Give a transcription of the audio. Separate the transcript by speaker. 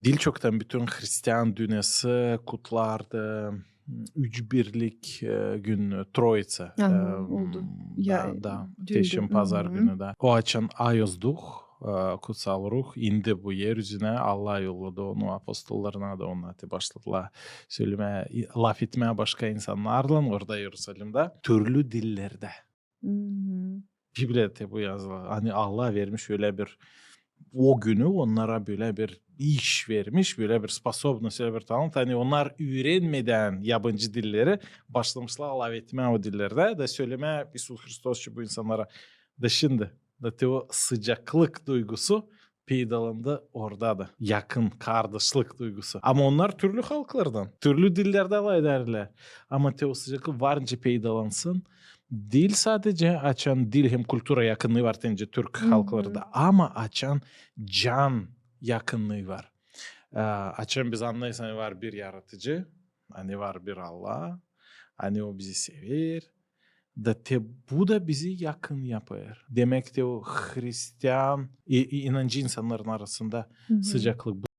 Speaker 1: Dil çoktan bütün Hristiyan dünyası kutlardı. Üç birlik günü, Troitsa.
Speaker 2: Aha, oldu. Ya
Speaker 1: Da,
Speaker 2: duydum.
Speaker 1: Teşin Pazar günü de. O açan Ayozduh, kutsal ruh indi bu yeryüzüne. Allah yolladı onu, apostollarına da onu başladılar söylemeye, laf etmeye başka insanlarla orada Yerusalim'de. Türlü dillerde.
Speaker 2: Hı-hı.
Speaker 1: Bibliyete bu yazılı. Hani Allah vermiş öyle bir o günü onlara böyle bir iş vermiş, böyle bir sposobnost, böyle bir talent. Hani onlar öğrenmeden yabancı dilleri başlamışlar Allah etmeye o dillerde de söylemeye İsus Hristos bu insanlara da şimdi da o sıcaklık duygusu peydalandı orada da. Yakın, kardeşlik duygusu. Ama onlar türlü halklardan, türlü dillerde alay ederler. Ama o sıcaklık varınca peydalansın. Dil sadece açan dil hem kültüre yakınlığı var bence Türk halkları da ama açan can yakınlığı var. Açan biz anlayız hani var bir yaratıcı, hani var bir Allah, hani o bizi sever. Bu da bizi yakın yapar. Demek ki o Hristiyan inancı insanların arasında
Speaker 2: Hı hı.
Speaker 1: sıcaklık